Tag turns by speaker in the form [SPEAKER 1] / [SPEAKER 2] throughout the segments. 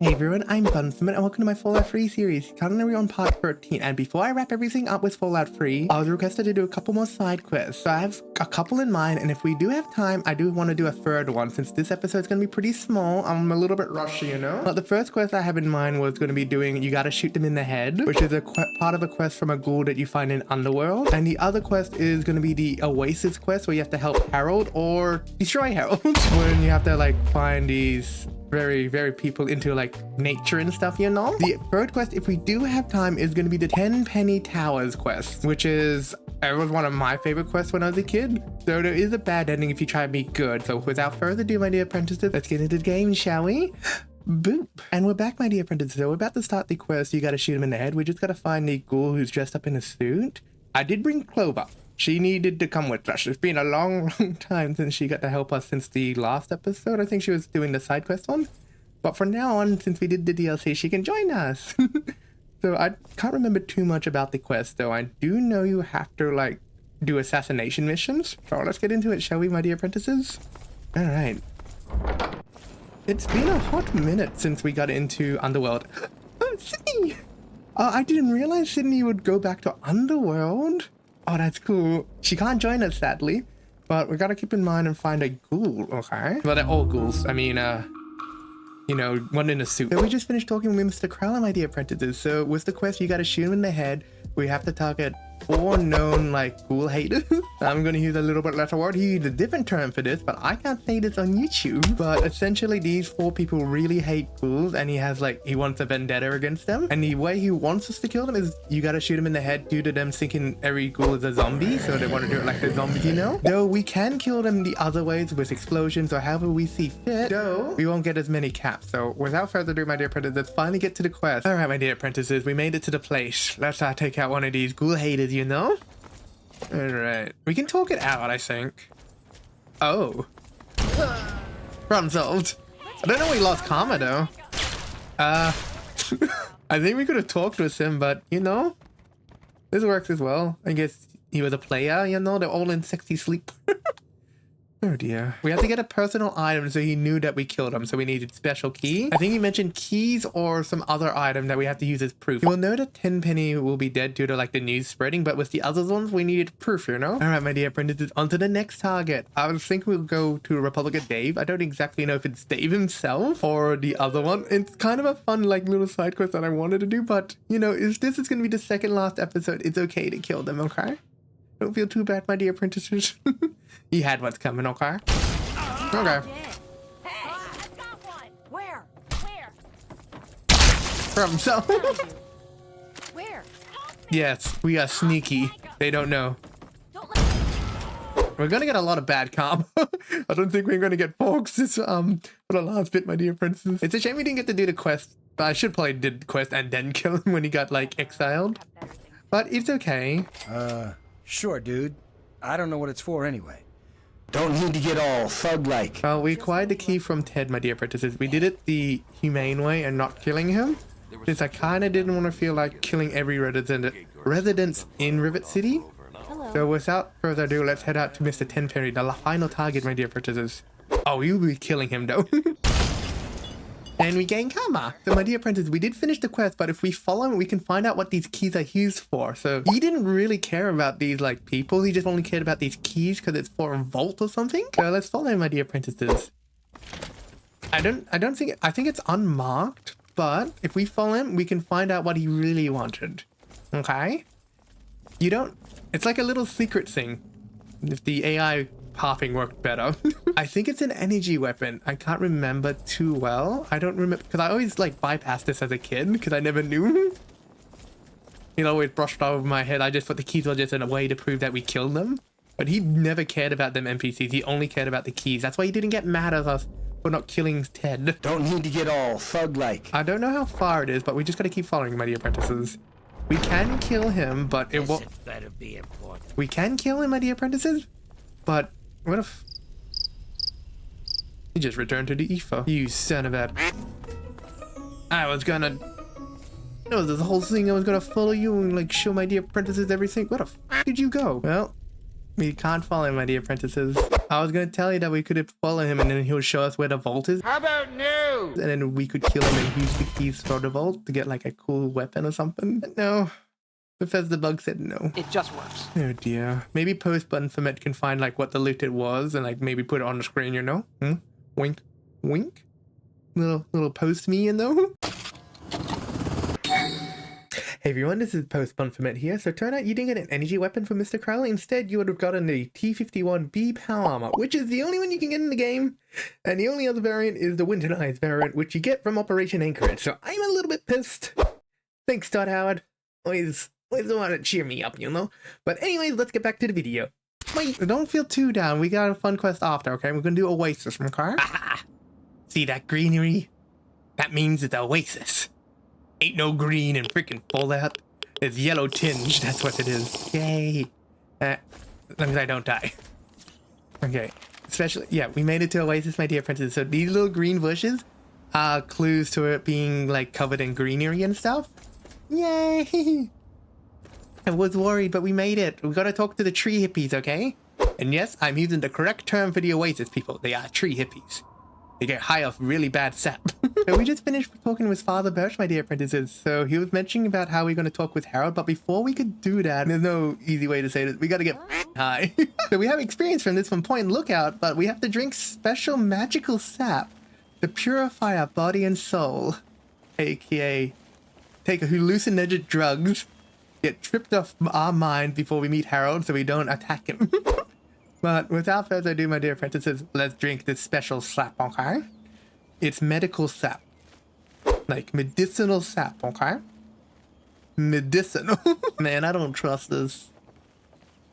[SPEAKER 1] Hey everyone, I'm Bunphomet and welcome to my Fallout 3 series. Currently we're on part 13, and before I wrap everything up with Fallout 3, I was requested to do a couple more side quests. So I have a couple in mind, and if we do have time, I do want to do a third one. Since this episode's going to be pretty small, I'm a little bit rushy, you know? But the first quest I have in mind was going to be doing You Gotta Shoot Them in the Head, which is a part of a quest from a ghoul that you find in Underworld. And the other quest is going to be the Oasis quest, where you have to help Harold or destroy Harold when you have to like find these very people into like nature and stuff, you know? The third quest, if we do have time, is going to be the 10 Penny Towers quest, which was one of my favorite quests when I was a kid. So there is a bad ending if you try to be good. So without further ado, my dear apprentices, let's get into the game, shall we? Boop. And we're back, my dear apprentices. So we're about to start the quest. You gotta shoot him in the head. We just gotta find the ghoul who's dressed up in a suit. I did bring Clover. She needed to come with us. It's been a long time since she got to help us since the last episode. I think she was doing the side quest one. But from now on, since we did the DLC, she can join us. So I can't remember too much about the quest, though. I do know you have to, like, do assassination missions. So let's get into it, shall we, my dear apprentices? All right. It's been a hot minute since we got into Underworld. Oh, Sydney! I didn't realize Sydney would go back to Underworld. Oh, that's cool. She can't join us, sadly. But we gotta keep in mind and find a ghoul, okay? Well, they're all ghouls. I mean, you know, one in a suit. So we just finished talking with Mr. Crowler, my dear apprentices. So with the quest, you gotta shoot him in the head. We have to target 4 known, like, ghoul haters. I'm gonna use a little bit less word. He used a different term for this, but I can't say this on YouTube. But essentially, these 4 people really hate ghouls, and he has, like, he wants a vendetta against them. And the way he wants us to kill them is you gotta shoot him in the head due to them thinking every ghoul is a zombie, so they want to do it like the zombies, you know? Though we can kill them the other ways with explosions or however we see fit, though we won't get as many caps. So without further ado, my dear apprentices, let's finally get to the quest. All right, my dear apprentices, we made it to the place. Let's take out one of these ghoul haters, you know? All right, we can talk it out, I think. Oh, problem solved. I don't know we lost karma though. I think we could have talked with him, but you know, this works as well. I guess he was a player, you know, they're all in sexy sleep. Oh dear. We had to get a personal item so he knew that we killed him, so we needed special key. I think he mentioned keys or some other item that we have to use as proof. You will know that Tenpenny will be dead due to like the news spreading, but with the other ones we needed proof, you know? Alright, my dear apprentices, on to the next target. I was thinking we'll go to Republic of Dave. I don't exactly know if it's Dave himself or the other one. It's kind of a fun like little side quest that I wanted to do, but you know, if this is gonna be the second last episode, it's okay to kill them, okay? Don't feel too bad, my dear apprentices. You had what's coming, okay? Okay.
[SPEAKER 2] Hey, I got one. Where?
[SPEAKER 1] From so.
[SPEAKER 2] Where?
[SPEAKER 1] Yes, we are sneaky. They don't know. We're gonna get a lot of bad karma. I don't think we're gonna get folks this for the last bit, my dear apprentices. It's a shame we didn't get to do the quest. But I should probably did the quest and then kill him when he got like exiled. But it's okay.
[SPEAKER 3] Sure, dude. I don't know what it's for anyway. Don't need to get all thug-like.
[SPEAKER 1] Well, we acquired the key from Ted, my dear apprentices. We did it the humane way and not killing him, since I kind of didn't want to feel like killing every residence in Rivet City.
[SPEAKER 2] Hello.
[SPEAKER 1] So without further ado, let's head out to Mr. Tenpenny, the final target, my dear apprentices. Oh, we will be killing him though. And we gain karma. So my dear apprentice, we did finish the quest, but if we follow him, we can find out what these keys are used for. So he didn't really care about these like people. He just only cared about these keys because it's for a vault or something. So let's follow him, my dear apprentices. I think it's unmarked, but if we follow him, we can find out what he really wanted. Okay? It's like a little secret thing. If the AI pathing worked better. I think it's an energy weapon. I can't remember too well. I don't remember because I always like bypassed this as a kid because I never knew. It always brushed over my head. I just thought the keys were just in a way to prove that we killed them. But he never cared about them NPCs. He only cared about the keys. That's why he didn't get mad at us for not killing Ted.
[SPEAKER 3] Don't need to get all thug-like.
[SPEAKER 1] I don't know how far it is, but we just gotta keep following, my dear apprentices. We can kill him, but it won't.
[SPEAKER 4] Better be important.
[SPEAKER 1] We can kill him, my dear apprentices, but what if he just returned to the ether? You son of a... I was gonna... You know, this whole thing I was gonna follow you and like show my dear apprentices everything. Where the f did you go? Well, We can't follow him, my dear apprentices. I was gonna tell you that we could follow him and then he'll show us where the vault is.
[SPEAKER 4] How about no?
[SPEAKER 1] And then we could kill him and use the keys for the vault to get like a cool weapon or something. But no. Bethesda Bug said no.
[SPEAKER 5] It just works.
[SPEAKER 1] Oh dear. Maybe post Bunphomet can find like what the loot it was and like maybe put it on the screen, you know? Wink. Wink. Little post me, you know? Hey everyone, this is Post Bunphomet here. So turn out you didn't get an energy weapon from Mr. Crowley. Instead, you would have gotten the T51B power armor, which is the only one you can get in the game. And the only other variant is the winterized variant, which you get from Operation Anchorage. So I'm a little bit pissed. Thanks, Todd Howard. Always the one to cheer me up, you know? But anyways, let's get back to the video. Wait, don't feel too down. We got a fun quest after, okay? We're gonna do Oasis from car. See that greenery? That means it's Oasis. Ain't no green in freaking Fallout. It's yellow tinge, that's what it is. Yay. As long as I don't die. Okay. Especially, yeah, we made it to Oasis, my dear apprentices. So these little green bushes are clues to it being like covered in greenery and stuff. Yay! I was worried, but we made it. We gotta talk to the tree hippies, okay? And yes, I'm using the correct term for the Oasis people. They are tree hippies. They get high off really bad sap. So we just finished talking with Father Birch, my dear apprentices. So he was mentioning about how we're going to talk with Harold, but before we could do that, there's no easy way to say this. We got to get high. So we have experience from this from Point Lookout, but we have to drink special magical sap to purify our body and soul. AKA take hallucinogenic drugs, get tripped off our mind before we meet Harold so we don't attack him. But without further ado, my dear apprentices, let's drink this special sap, okay? It's medical sap. Like medicinal sap, okay? Medicinal. Man, I don't trust this.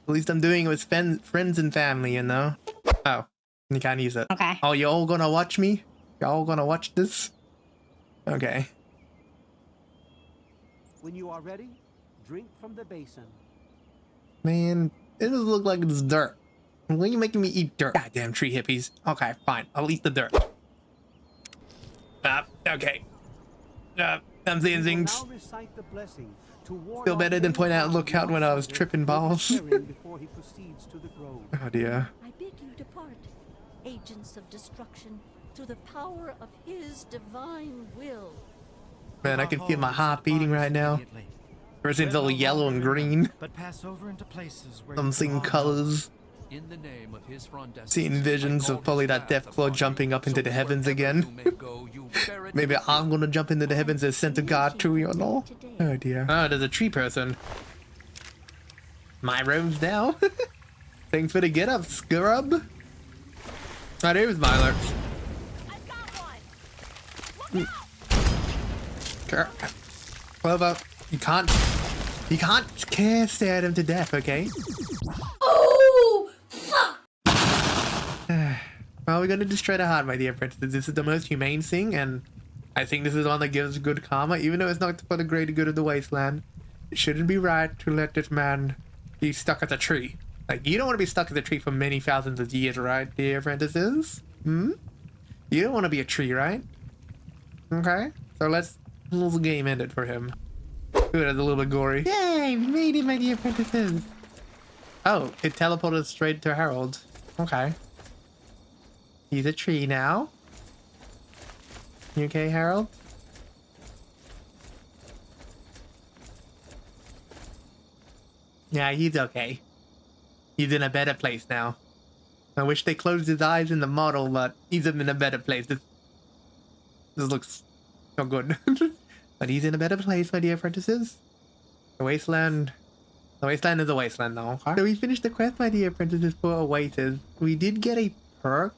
[SPEAKER 1] At least I'm doing it with friends and family, you know? Oh, you can't use it.
[SPEAKER 2] Okay.
[SPEAKER 1] Oh, you all gonna watch me? Y'all gonna watch this? Okay.
[SPEAKER 6] When you are ready, drink from the basin.
[SPEAKER 1] Man, it doesn't look like it's dirt. Why are you making me eat dirt? Goddamn tree hippies. Okay, fine. I'll eat the dirt. Okay. I'm saying things. Still better than point out lookout when I was tripping balls. Oh dear.
[SPEAKER 7] I bid you depart, agents of destruction, through the power of his divine will.
[SPEAKER 1] Man, I can feel my heart beating right now. Everything's all yellow and green.
[SPEAKER 8] But pass over into places where
[SPEAKER 1] I'm seeing colors.
[SPEAKER 9] In the name of his
[SPEAKER 1] Seeing visions of probably that Deathclaw jumping up into the heavens again. Maybe I'm gonna jump into the heavens as sent to God too, you know? Oh dear. Oh, there's a tree person. My room's now. Thanks for the get up, scrub. Oh, there's Myler.
[SPEAKER 2] I've got one. Look out.
[SPEAKER 1] Clover, you can't stare at him to death, okay?
[SPEAKER 2] Oh, fuck.
[SPEAKER 1] Well, we're gonna destroy the heart, my dear apprentices. This is the most humane thing, and I think this is one that gives good karma, even though it's not for the greater good of the wasteland. It shouldn't be right to let this man be stuck at a tree. Like, you don't want to be stuck at a tree for many thousands of years, right, dear apprentices? You don't want to be a tree, right? Okay, so let's the game ended for him. Ooh, that's a little bit gory. Yay, we made it, my dear apprentices. Oh, it teleported straight to Harold. Okay. He's a tree now. You okay, Harold? Yeah, he's okay. He's in a better place now. I wish they closed his eyes in the model, but he's in a better place. This looks so good. But he's in a better place, my dear apprentices. The wasteland is a wasteland now. Okay? So we finished the quest, my dear apprentices, for Oasis. We did get a perk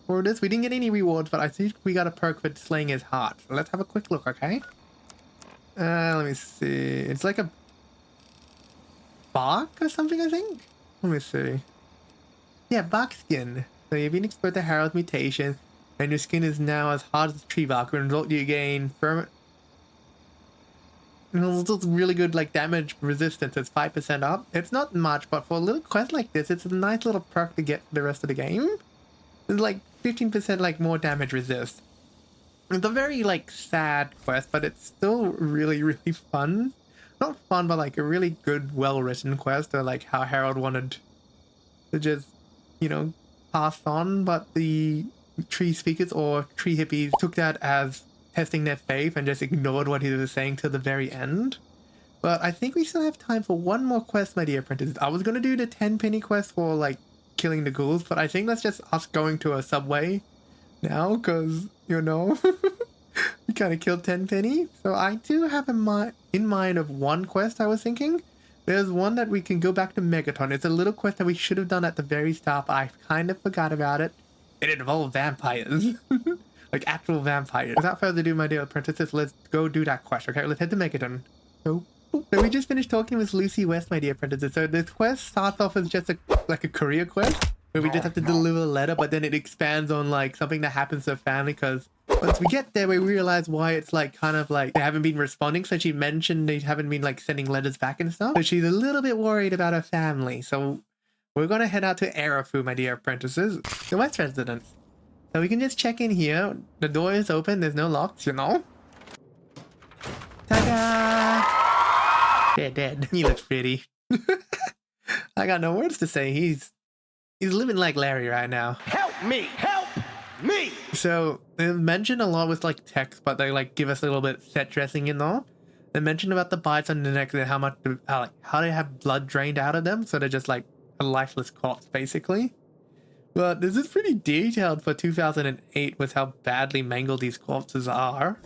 [SPEAKER 1] for this. We didn't get any rewards, but I think we got a perk for slaying his heart. So let's have a quick look, okay? Let me see. It's like a bark or something, I think? Let me see. Yeah, bark skin. So you've been exposed to Harold's mutation, and your skin is now as hard as tree bark. As a result, you gain firm. It's just really good, like, damage resistance. It's 5% up. It's not much, but for a little quest like this, it's a nice little perk to get for the rest of the game. It's like 15% like more damage resist. It's a very like sad quest, but it's still really, really fun. Not fun, but like a really good, well-written quest, or like how Harold wanted to just, you know, pass on, but the tree speakers or tree hippies took that as testing their faith and just ignored what he was saying till the very end. But I think we still have time for one more quest, my dear apprentices. I was going to do the 10 penny quest for, like, killing the ghouls, but I think that's just us going to a subway now, because, you know, we kind of killed 10 penny. So I do have in mind of one quest I was thinking. There's one that we can go back to Megaton. It's a little quest that we should have done at the very start, but I kind of forgot about it. It involved vampires. Like actual vampires. Without further ado, my dear apprentices, let's go do that quest, okay? Let's head to Megaton. So we just finished talking with Lucy West, my dear apprentices. So this quest starts off as just like a career quest, where we just have to deliver a letter, but then it expands on like something that happens to her family, because once we get there, we realize why it's like kind of like they haven't been responding. So she mentioned they haven't been like sending letters back and stuff. So she's a little bit worried about her family. So we're going to head out to Arafu, my dear apprentices, the West residence. So we can just check in here. The door is open. There's no locks, you know. Ta-da! They're dead. He looks pretty. I got no words to say. He's living like Larry right now.
[SPEAKER 3] Help me! Help me!
[SPEAKER 1] So they mention a lot with like text, but they like give us a little bit set dressing, you know. They mention about the bites on the neck and how much, how they have blood drained out of them, so they're just like a lifeless corpse, basically. But this is pretty detailed for 2008 with how badly mangled these corpses are.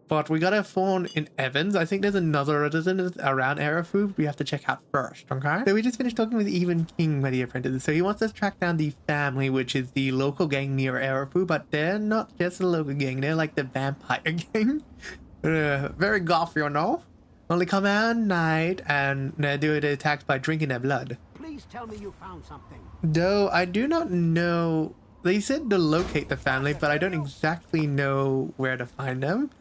[SPEAKER 1] But we got a phone in Evans. I think there's another resident around Arafu we have to check out first, okay? So we just finished talking with Even King, my dear apprentice. So he wants us to track down the family, which is the local gang near Arafu, but they're not just a local gang, they're like the vampire gang. Very goth, you know? Only come out at night and they do the attacks by drinking their blood.
[SPEAKER 6] Please tell me you found something.
[SPEAKER 1] Though I do not know, they said to locate the family, but I don't exactly know where to find them.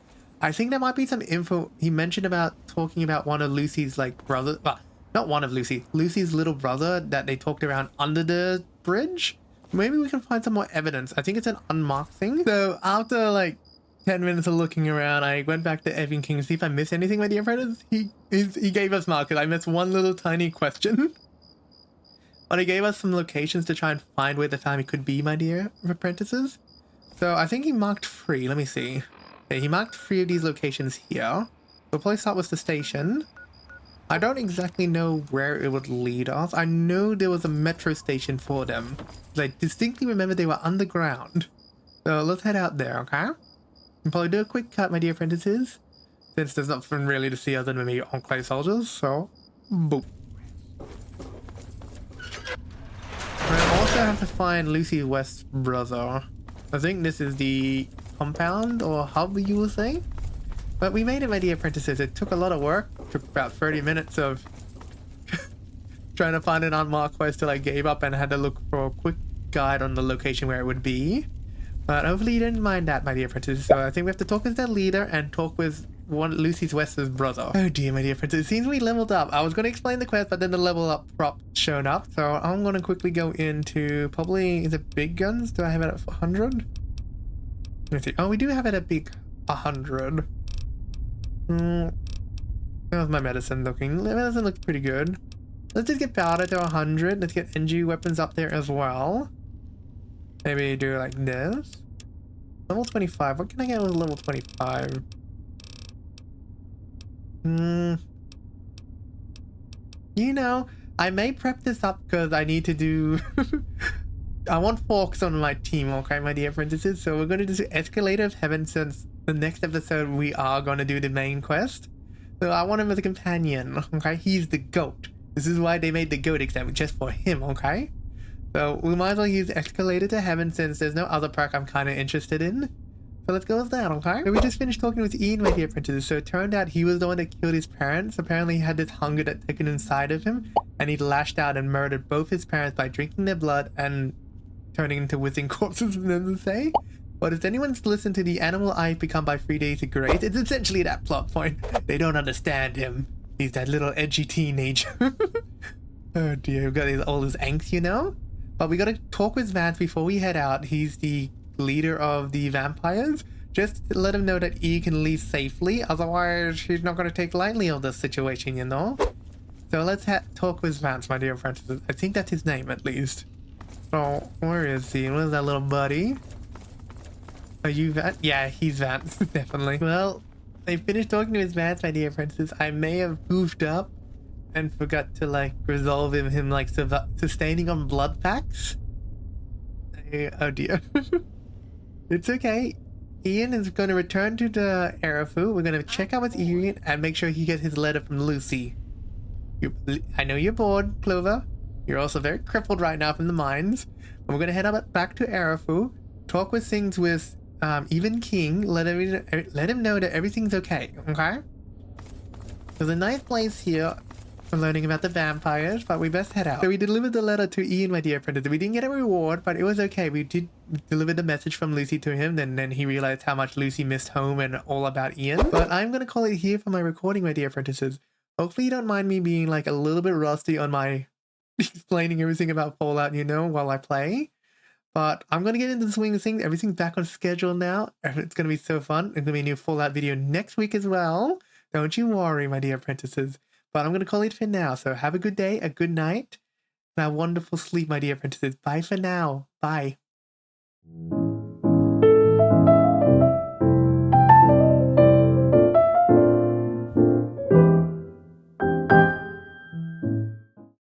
[SPEAKER 1] I think there might be some info he mentioned about talking about one of Lucy's like brother, well, not one of Lucy's little brother that they talked around under the bridge. Maybe we can find some more evidence. I think it's an unmarked thing. So after like 10 minutes of looking around, I went back to Evan King to see if I missed anything, my dear friends. He gave us markers. I missed one little tiny question. But he gave us some locations to try and find where the family could be, my dear apprentices. So I think he marked 3. Let me see. Okay, he marked 3 of these locations here. We'll probably start with the station. I don't exactly know where it would lead us. I know there was a metro station for them. I distinctly remember they were underground. So let's head out there, okay? We'll probably do a quick cut, my dear apprentices, since there's nothing really to see other than maybe on-clay soldiers, so boop. I also have to find Lucy West's brother. I think this is the compound or hub, you will say. But we made it, my dear apprentices. It took a lot of work. It took about 30 minutes of trying to find an unmarked quest till I gave up and had to look for a quick guide on the location where it would be. But hopefully you didn't mind that, my dear apprentices. So I think we have to talk with their leader and talk with one Lucy's West's brother. Oh dear, my dear apprentices. It seems we leveled up. I was going to explain the quest, but then the level up prop showed up. So I'm going to quickly go into probably, is it big guns? Do I have it at 100? Let me see. Oh, we do have it at big 100. How's my medicine looking? The medicine looks pretty good. Let's just get powder to 100. Let's get NG weapons up there as well. Maybe do it like this. Level 25. What can I get with level 25? You know, I may prep this up because I need to do... I want forks on my team, okay, my dear apprentices? So we're going to do Escalator of Heaven, since the next episode we are going to do the main quest. So I want him as a companion, okay? He's the GOAT. This is why they made the GOAT exam, just for him, okay? So we might as well use Escalator to Heaven since there's no other perk I'm kind of interested in. So let's go with that, okay? So we just finished talking with Ian, my dear apprentices. So it turned out he was the one that killed his parents. Apparently he had this hunger that taken inside of him, and he lashed out and murdered both his parents by drinking their blood and turning into whizzing corpses, for them to say. But if anyone's listened to the animal I've become by 3 days of grace, it's essentially that plot point. They don't understand him. He's that little edgy teenager. Oh dear, we've got all his angst, you know? But we gotta talk with Vance before we head out. He's the leader of the vampires. Just to let him know that E can leave safely. Otherwise, he's not gonna take lightly of this situation, you know? So let's talk with Vance, my dear apprentices. I think that's his name, at least. So, where is he? Where's that little buddy? Are you Vance? Yeah, he's Vance, definitely. Well, I finished talking to his Vance, my dear apprentices. I may have goofed up and forgot to, like, resolve him like, sustaining on blood packs. Oh dear. It's okay. Ian is going to return to the Arafu. We're going to check out with Ian and make sure he gets his letter from Lucy. I know you're bored, Clover. You're also very crippled right now from the mines. But we're going to head back to Arafu, talk with things with even King, let him know that everything's okay, okay? There's a nice place here for learning about the vampires, but we best head out. So we delivered the letter to Ian, my dear apprentice. We didn't get a reward, but it was okay. We did deliver the message from Lucy to him, and then he realized how much Lucy missed home and all about Ian. But I'm going to call it here for my recording, my dear apprentices. Hopefully you don't mind me being like a little bit rusty on my explaining everything about Fallout, you know, while I play. But I'm going to get into the swing of things. Everything's back on schedule now. It's going to be so fun. There's going to be a new Fallout video next week as well. Don't you worry, my dear apprentices. But I'm going to call it for now. So have a good day, a good night, and a wonderful sleep, my dear apprentices. Bye for now. Bye.